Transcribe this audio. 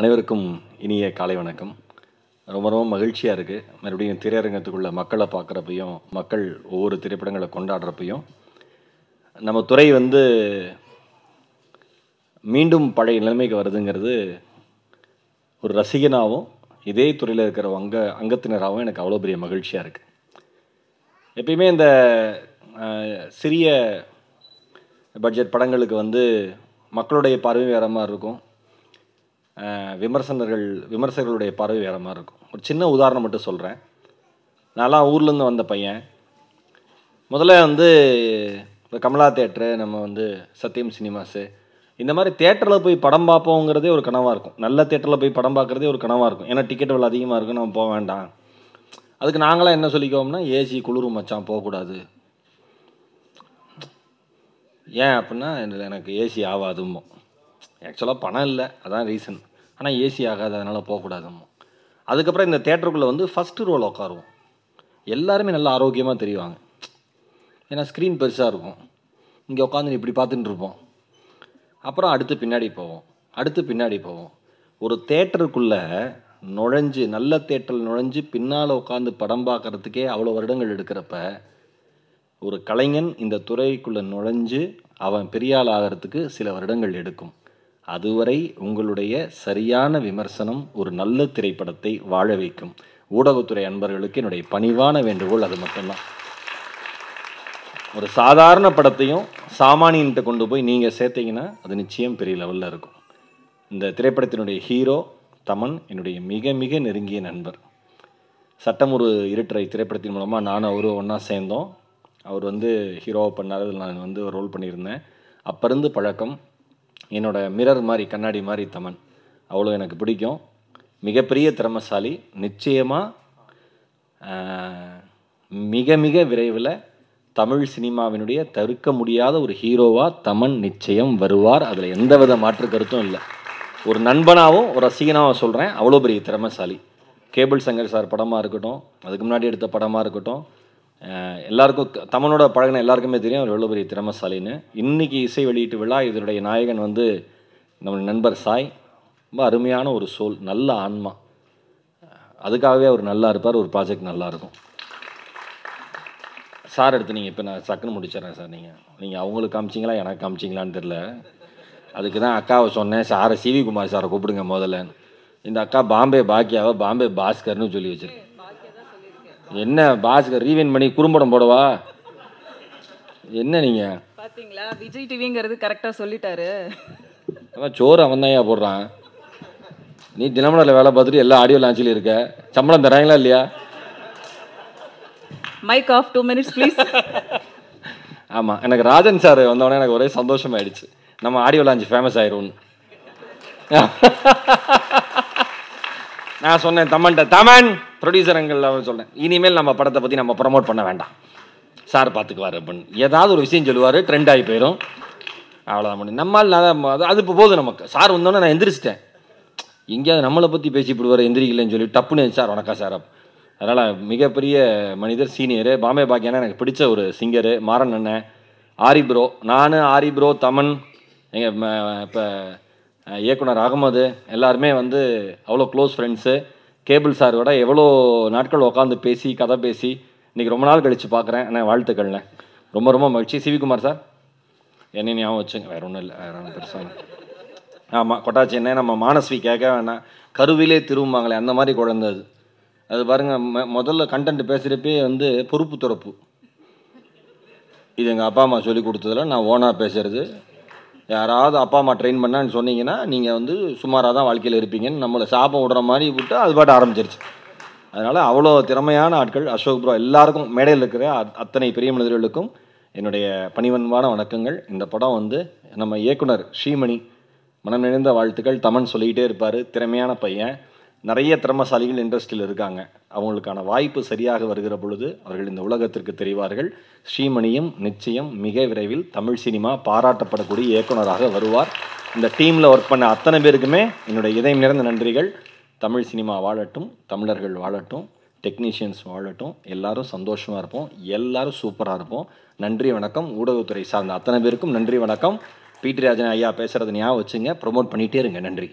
அனைவருக்கும் இனிய காலை வணக்கம். ரொம்ப ரொம்ப மகிழ்ச்சியாக இருக்குது. மறுபடியும் திரையரங்கத்துக்குள்ள மக்களை பார்க்குறப்பையும், மக்கள் ஒவ்வொரு திரைப்படங்களை கொண்டாடுறப்பையும், நம்ம துறை மீண்டும் பழைய நிலைமைக்கு வருதுங்கிறது ஒரு ரசிகனாகவும் இதே துறையில் இருக்கிற அங்கத்தினராகவும் எனக்கு அவ்வளோ பெரிய மகிழ்ச்சியாக இருக்குது. எப்பயுமே இந்த சிறிய பட்ஜெட் படங்களுக்கு மக்களுடைய பார்வை வேறு மாதிரி இருக்கும், விமர்சகர்களுடைய பார்வை வேறு மாதிரி இருக்கும். ஒரு சின்ன உதாரணம் மட்டும் சொல்கிறேன். நான்லாம் ஊர்லேருந்து வந்த பையன். முதல்ல இப்போ கமலா தேட்ரு, நம்ம சத்யம் சினிமாஸு, இந்த மாதிரி தேட்டரில் போய் படம் பார்ப்போங்கிறதே ஒரு கனவாக இருக்கும். நல்ல தேட்டரில் போய் படம் பார்க்குறதே ஒரு கனவாக இருக்கும். ஏன்னா டிக்கெட் விலை அதிகமாக இருக்கும், நம்ம போக வேண்டாம். அதுக்கு நாங்களாம் என்ன சொல்லிக்குவோம்னா, ஏசி குளிரும் மச்சான், போகக்கூடாது. ஏன் அப்படின்னா, எனக்கு ஏசி ஆகாதுமோ. ஆக்சுவலாக பணம் இல்லை, அதான் ரீசன். ஆனால் ஏசி ஆகாது, அதனால் போகக்கூடாதுமோ. அதுக்கப்புறம் இந்த தேட்டருக்குள்ளே ஃபஸ்ட்டு ரோல் உட்காருவோம். எல்லாருமே நல்லா ஆரோக்கியமாக தெரிவாங்க. ஏன்னா ஸ்க்ரீன் பெருசாக இருக்கும். இங்கே உட்காந்து இப்படி பார்த்துட்டு இருப்போம். அப்புறம் அடுத்து பின்னாடி போவோம். ஒரு தேட்டருக்குள்ளே நுழைஞ்சு, நல்ல தேட்டரில் நுழைஞ்சு பின்னால் உட்காந்து படம் பார்க்குறதுக்கே அவ்வளோ வருடங்கள் எடுக்கிறப்ப, ஒரு கலைஞன் இந்த துறைக்குள்ளே நுழைஞ்சு அவன் பெரியாள் ஆகிறதுக்கு சில வருடங்கள் எடுக்கும். அதுவரை உங்களுடைய சரியான விமர்சனம் ஒரு நல்ல திரைப்படத்தை வாழ வைக்கும். ஊடகத்துறை அன்பர்களுக்கு என்னுடைய பணிவான வேண்டுகோள் அது மட்டும்தான். ஒரு சாதாரண படத்தையும் சாமானியன்கிட்ட கொண்டு போய் நீங்கள் சேர்த்தீங்கன்னா அது நிச்சயம் பெரிய லெவலில் இருக்கும். இந்த திரைப்படத்தினுடைய ஹீரோ தமன் என்னுடைய மிக மிக நெருங்கிய நண்பர். சட்டம் ஒரு இருட்டறை திரைப்படத்தின் மூலமாக நானும் அவரும் ஒன்றா சேர்ந்தோம். அவர் ஹீரோவை பண்ணார், அதில் நான் ஒரு ரோல் பண்ணியிருந்தேன். அப்போ இருந்து பழக்கம். என்னோட மிரர் மாதிரி, கண்ணாடி மாதிரி தமன். அவ்வளோ எனக்கு பிடிக்கும். மிகப்பெரிய திறமைசாலி. நிச்சயமாக மிக மிக விரைவில் தமிழ் சினிமாவினுடைய தவிர்க்க முடியாத ஒரு ஹீரோவாக தமன் நிச்சயம் வருவார். அதில் எந்தவித மாற்று கருத்தும் இல்லை. ஒரு நண்பனாகவும் ஒரு ரசிகனாகவும் சொல்கிறேன், அவ்வளோ பெரிய திறமைசாலி. கேபிள் சங்கர் சார் படமாக இருக்கட்டும், அதுக்கு முன்னாடி எடுத்த படமாக இருக்கட்டும், எல்லாருக்கும் தமனோட பழகின எல்லாருக்குமே தெரியும் அவர் எவ்வளோ பெரிய திறமைசாலின்னு. இன்றைக்கி இசை வெளியீட்டு விழா, இதனுடைய நாயகன் நம்ம நண்பர் சாய். ரொம்ப அருமையான ஒரு சோல், நல்ல ஆன்மா. அதுக்காகவே அவர் நல்லா இருப்பார், ஒரு ப்ராஜெக்ட் நல்லாயிருக்கும். சார் எடுத்து நீங்கள் இப்போ நான் சக்குன்னு முடிச்சிடறேன் சார். நீங்கள் அவங்களுக்கு காமிச்சிங்களா எனக்கு காமிச்சிங்களான்னு தெரில. அதுக்கு தான் அக்காவை சொன்னேன், சாரை சிவி குமார் சாரை கூப்பிடுங்க முதல்ல. இந்த அக்கா பாம்பே பாக்கியாவை பாம்பே பாஸ்கர்னு சொல்லி வச்சிருக்கு. என்ன பாஸ்கர் ரீவைன் பண்ணி குறும்படம் போடவா என்ன? நீங்கள் பார்த்தீங்களா, விஜய் டிவிங்கிறது கரெக்டாக சொல்லிட்டாரு. அவன் சோறு அவன் தான் ஏன் போடுறான்? நீ தினமலரில் வேலை பார்த்துட்டு எல்லா ஆடியோ லான்ச்சிலையும் இருக்க. சம்பளம் தராங்களா இல்லையா? Mic off 2 minutes please. ஆமாம், எனக்கு ராஜன் சார் வந்தோடனே எனக்கு ஒரே சந்தோஷமாயிடுச்சு. நம்ம ஆடியோ லான்ச் ஃபேமஸ் ஆயிடும்னு நான் சொன்னேன் தமன் ப்ரொடியூசருங்கள் சொன்னேன், இனிமேல் நம்ம படத்தை பற்றி நம்ம ப்ரமோட் பண்ண வேண்டாம், சார் பார்த்துக்குவார் அப்படின்னு. ஏதாவது ஒரு விஷயம் சொல்லுவார், ட்ரெண்ட் ஆகி போயிடும். அவ்வளோதான் பண்ணி நம்மால் அது இப்போ போதும் நமக்கு. சார் வந்தோடனே நான் எந்திரிச்சிட்டேன். எங்கேயாவது நம்மளை பற்றி பேசிவிடுவார், எந்திரிக்கலன்னு சொல்லி டப்புன்னு சார் வணக்கம் சார். அதனால் மிகப்பெரிய மனிதர், சீனியரு. பாம்பே பாக்கியானா எனக்கு பிடிச்ச ஒரு சிங்கரு. மாறன் அண்ணன், ஆரி ப்ரோ, நான் ஆரி ப்ரோ, தமன், எங்கள் இப்போ இயக்குனர் அகமது, எல்லாருமே அவ்வளோ க்ளோஸ் ஃப்ரெண்ட்ஸு. கேபிள் சாரோட எவ்வளோ நாட்கள் உட்காந்து பேசி கதை பேசி இன்றைக்கி ரொம்ப நாள் கழித்து பார்க்குறேன். அண்ணா வாழ்த்துக்கள்ண்ணே, ரொம்ப ரொம்ப மகிழ்ச்சி. சிவிகுமார் சார் என்ன ஞாபகம் வச்சுங்க, வேறு ஒன்றும் இல்லை, வேறு ஒன்றும் பெருசாக. ஆமாம், கொட்டாச்சி என்ன, நம்ம மானஸ்வி கேட்க வேணாம், கருவிலே திரும்புவாங்களே அந்த மாதிரி குழந்தை அது பாருங்கள். முதல்ல கண்டென்ட் பேசுகிறப்பே பொறுப்பு துறப்பு. இது எங்கள் அப்பா அம்மா சொல்லி கொடுத்ததில் நான் ஓனாக பேசுகிறது. யாராவது அப்பா அம்மா ட்ரெயின் பண்ணான்னு சொன்னீங்கன்னா நீங்கள் சுமாராக தான் வாழ்க்கையில் இருப்பீங்கன்னு நம்மளை சாபம் விடுற மாதிரி விட்டு அது பாட்டு ஆரம்பிச்சிருச்சு. அதனால் அவ்வளோ திறமையான ஆட்கள். அசோக் ப்ரோ, எல்லாருக்கும் மேடையில் இருக்கிற அத்தனை பெரிய மனிதர்களுக்கும் என்னுடைய பணிவன்பான வணக்கங்கள். இந்த படம் நம்ம இயக்குனர் ஸ்ரீமணி, மனம் நிறைந்த வாழ்த்துக்கள். தமன் சொல்லிக்கிட்டே இருப்பார், திறமையான பையன். நிறைய திறமசாலிகள் இண்டஸ்ட்ரியில் இருக்காங்க. அவங்களுக்கான வாய்ப்பு சரியாக வருகிற பொழுது அவர்கள் இந்த உலகத்திற்கு தெரிவார்கள். ஸ்ரீமணியும் நிச்சயம் மிக விரைவில் தமிழ் சினிமா பாராட்டப்படக்கூடிய இயக்குனராக வருவார். இந்த டீமில் ஒர்க் பண்ண அத்தனை பேருக்குமே என்னுடைய இதயம் நிறைந்த நன்றிகள். தமிழ் சினிமா வாழட்டும், தமிழர்கள் வாழட்டும், டெக்னீஷியன்ஸ் வாழட்டும், எல்லாரும் சந்தோஷமாக இருப்போம், எல்லாரும் சூப்பராக இருப்போம். நன்றி வணக்கம். ஊடகத்துறை சார்ந்த அத்தனை பேருக்கும் நன்றி வணக்கம். பிடி ராஜன் ஐயா பேசுகிறது ஞாபகம் வச்சுங்க, ப்ரொமோட் பண்ணிகிட்டே இருங்க. நன்றி.